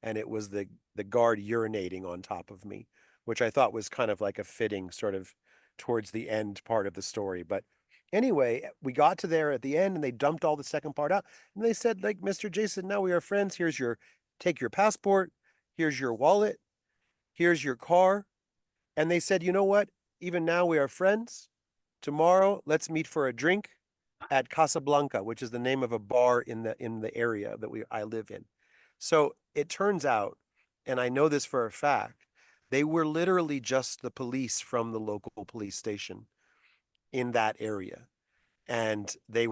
And it was the guard urinating on top of me, which I thought was kind of like a fitting sort of towards the end part of the story. But anyway, we got to there at the end, and they dumped all the second part out. And they said, like, Mr. Jason, now we are friends. Take your passport. Here's your wallet. Here's your car. And they said, you know what? Even now we are friends. Tomorrow, let's meet for a drink at Casablanca, which is the name of a bar in the area that I live in. So it turns out, and I know this for a fact, they were literally just the police from the local police station in that area. And they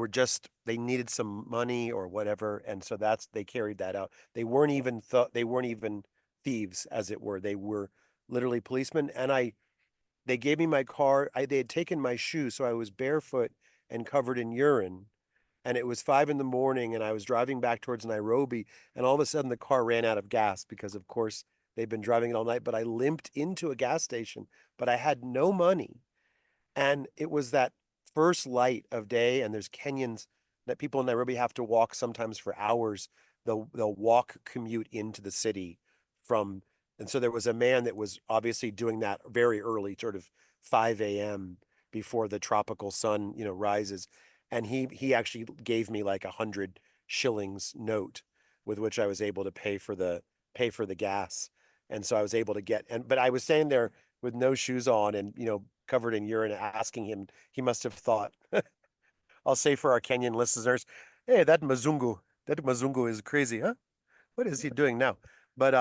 needed some money or whatever, and so they carried that out. They weren't even thieves, as it were. They were literally policemen. And they gave me my car. They had taken my shoes, so I was barefoot and covered in urine. And it was 5 in the morning, and I was driving back towards Nairobi, and all of a sudden the car ran out of gas because, of course, they'd been driving it all night. But I limped into a gas station, but I had no money. And it was that first light of day, and there's canyons that people in Nairobi have to walk sometimes for hours. They'll walk commute into the city from, and so there was a man that was obviously doing that very early, sort of 5 a.m. before the tropical sun, rises. And he actually gave me like 100 shillings note with which I was able to pay for the gas. And so I was able to but I was standing there with no shoes on and, covered in urine, asking him. He must have thought, I'll say for our Kenyan listeners, hey, that Mzungu is crazy, huh? What is he doing now? But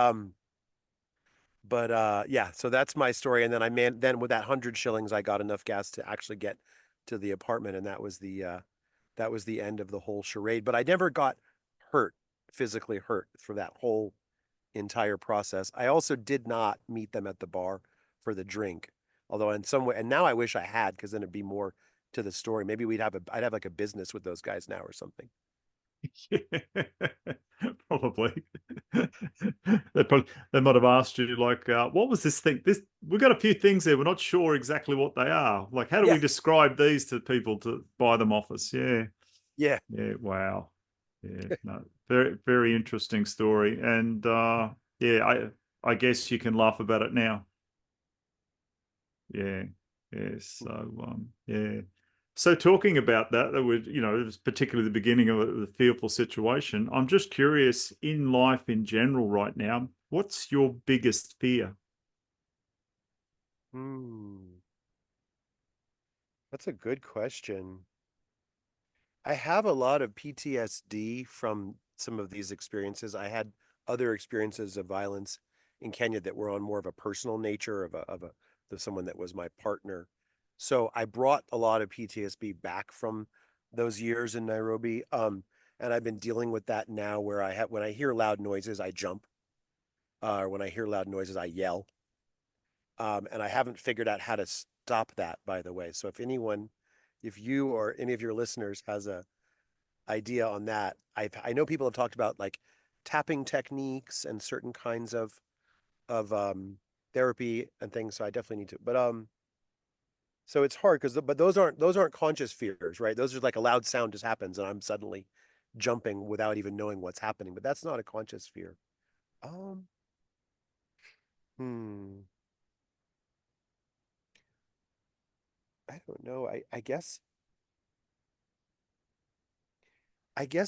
yeah, so that's my story. And then then with that 100 shillings, I got enough gas to actually get to the apartment, and that was the end of the whole charade. But I never got hurt, physically hurt, for that whole entire process. I also did not meet them at the bar for the drink, although in some way, and now I wish I had, because then it'd be more to the story. Maybe I'd have like a business with those guys now or something. Yeah, probably. They might have asked you like, what was this thing? We've got a few things there. We're not sure exactly what they are. Like, how do Yeah, we describe these to people to buy them off us? Yeah. yeah. Yeah. Wow. Yeah. No, very, very interesting story. And yeah, I guess you can laugh about it now. Yeah. Yeah. So yeah. So talking about that would, it was particularly the beginning of the fearful situation. I'm just curious, in life in general right now, what's your biggest fear? Hmm. That's a good question. I have a lot of PTSD from some of these experiences. I had other experiences of violence in Kenya that were on more of a personal nature of someone that was my partner. So I brought a lot of PTSD back from those years in Nairobi. And I've been dealing with that now, where when I hear loud noises, I jump. Or when I hear loud noises, I yell. And I haven't figured out how to stop that, by the way. So if you or any of your listeners has a idea on that. I know people have talked about like tapping techniques and certain kinds of therapy and things. So I definitely need to. But so it's hard but those aren't conscious fears, right? Those are like a loud sound just happens and I'm suddenly jumping without even knowing what's happening. But that's not a conscious fear. Um, hmm. I don't know. I guess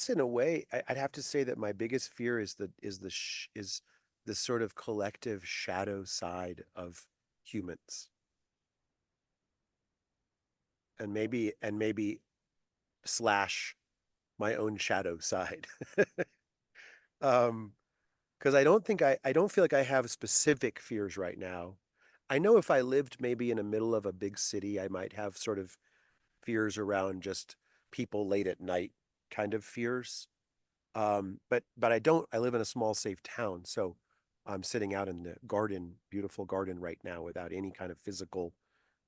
in a way, I'd have to say that my biggest fear is the sort of collective shadow side of humans, and maybe slash my own shadow side. um, because I don't feel like I have specific fears right now. I know if I lived maybe in the middle of a big city, I might have sort of fears around just people late at night kind of fears. But I don't. I live in a small, safe town, so I'm sitting out in the garden, beautiful garden right now, without any kind of physical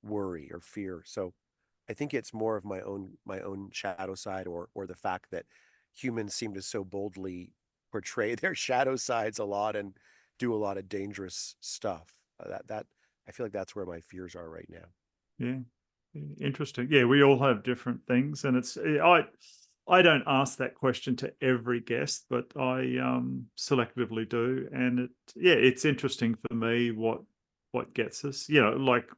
worry or fear. So I think it's more of my own shadow side, or the fact that humans seem to so boldly portray their shadow sides a lot and do a lot of dangerous stuff. That I feel like that's where my fears are right now. Yeah. Interesting. Yeah, we all have different things, and I don't ask that question to every guest, but I selectively do, and it's interesting for me what gets us. Like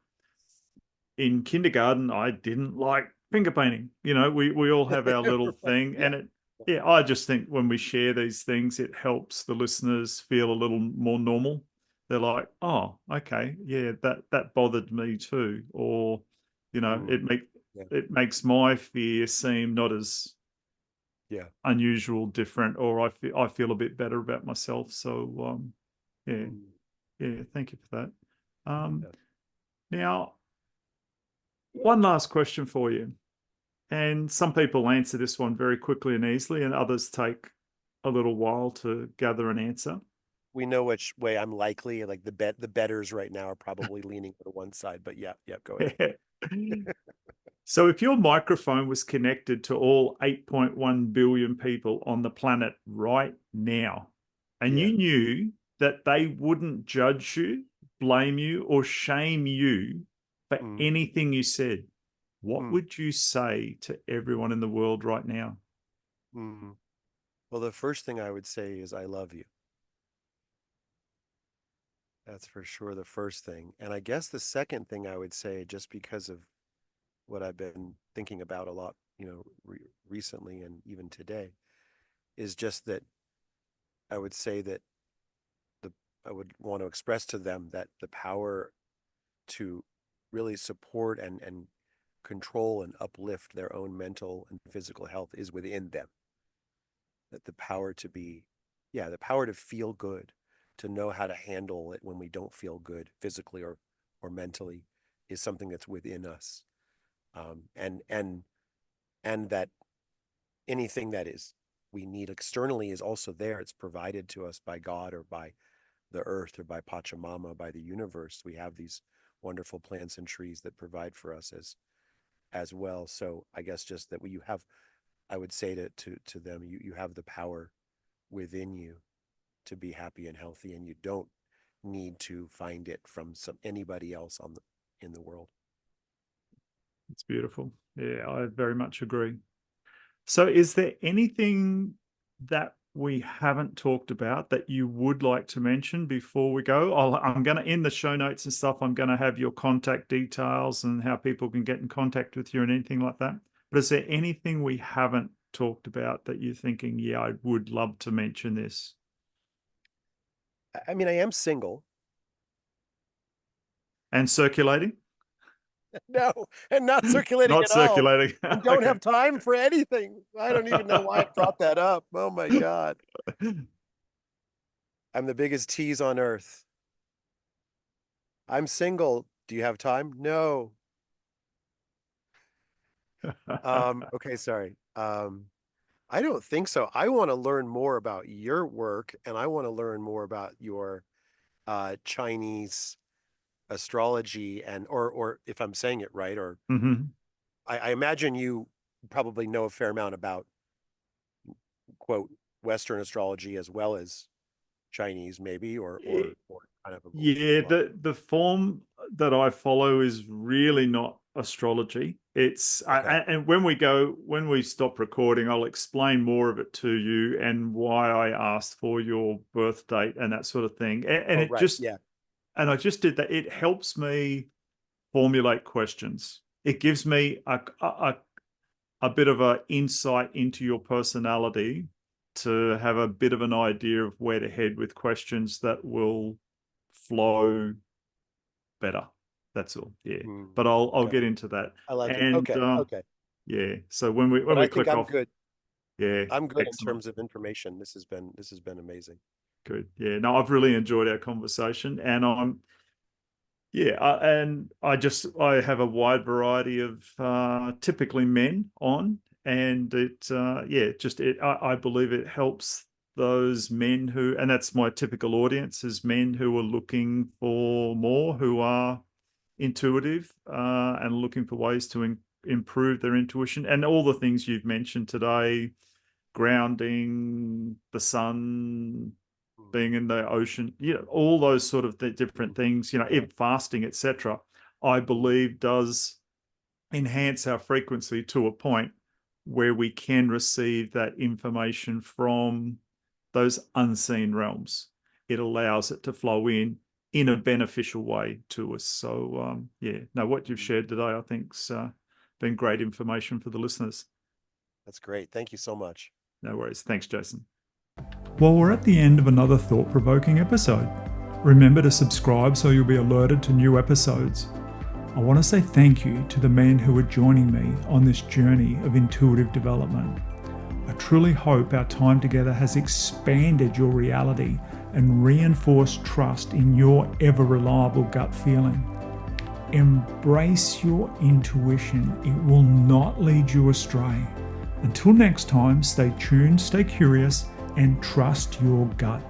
in kindergarten, I didn't like finger painting. We all have our little Right. thing, Yeah. and I just think when we share these things, it helps the listeners feel a little more normal. They're like, oh, okay, yeah, that bothered me too, or Mm, yeah. it makes my fear seem not as Yeah. unusual, different, or I feel a bit better about myself. So yeah, Mm, yeah, thank you for that. yeah. Now, one last question for you. And some people answer this one very quickly and easily, and others take a little while to gather an answer. We know which way I'm likely. Like the betters right now are probably leaning to one side, but yeah, yeah, go ahead. So, if your microphone was connected to all 8.1 billion people on the planet right now, and Yeah. you knew that they wouldn't judge you, blame you, or shame you for Mm. anything you said, what Hmm. would you say to everyone in the world right now? Hmm. Well, the first thing I would say is I love you. That's for sure the first thing. And I guess the second thing I would say, just because of what I've been thinking about a lot, recently and even today, is just that I would say that the I would want to express to them that the power to really support and control and uplift their own mental and physical health is within them. That the power to be, yeah, the power to feel good, to know how to handle it when we don't feel good physically or mentally, is something that's within us. And that anything that is we need externally is also there. It's provided to us by God or by the earth or by Pachamama, by the universe. We have these wonderful plants and trees that provide for us as well. So I guess just that you have, I would say to them, you have the power within you to be happy and healthy, and you don't need to find it from anybody else in the world. It's beautiful. Yeah, I very much agree. So, is there anything that we haven't talked about that you would like to mention before we go? I'm going to, in the show notes and stuff, I'm going to have your contact details and how people can get in contact with you and anything like that. But is there anything we haven't talked about that you're thinking, yeah, I would love to mention this? I mean, I am single. And circulating? No, and not circulating Not at all, circulating. and don't Okay. have time for anything. I don't even know why I brought that up. Oh my God. I'm the biggest tease on earth. I'm single. Do you have time? No. Okay, sorry. I don't think so. I want to learn more about your work, and I want to learn more about your Chinese astrology, and or if I'm saying it right, or Mhm. I imagine you probably know a fair amount about, quote, Western astrology as well as Chinese, maybe, or kind of a Yeah, blend. the form that I follow is really not astrology. Okay. And when we stop recording, I'll explain more of it to you and why I asked for your birth date and that sort of thing. And Oh, it right. just Yeah. and I just did that. It helps me formulate questions. It gives me a bit of an insight into your personality to have a bit of an idea of where to head with questions that will flow better. That's all. Yeah. Mm, But I'll okay. get into that. I like it. And Okay. Okay. yeah. So when But we I think click I'm off, good. yeah, I'm good in excellent. terms of information. This has been amazing. Good. Yeah. No, I've really enjoyed our conversation, and I have a wide variety of typically men on, and I believe it helps those men who, and that's my typical audience, is men who are looking for more, who are intuitive and looking for ways to improve their intuition, and all the things you've mentioned today: grounding, the sun, Mm, being in the ocean, all those sort of different mm, things, yeah. even fasting, etc. I Mm, believe does enhance our frequency to a point where we can receive that information from those unseen realms. It allows it to flow in a beneficial way to us. So what you've mm. shared today, I think's been great information for the listeners. That's great. Thank you so much. No worries. Thanks, Jason. Well, we're at the end of another thought-provoking episode. Remember to subscribe so you'll be alerted to new episodes. I want to say thank you to the men who are joining me on this journey of intuitive development. I truly hope our time together has expanded your reality and reinforced trust in your ever-reliable gut feeling. Embrace your intuition. It will not lead you astray. Until next time, stay tuned, stay curious, and trust your gut.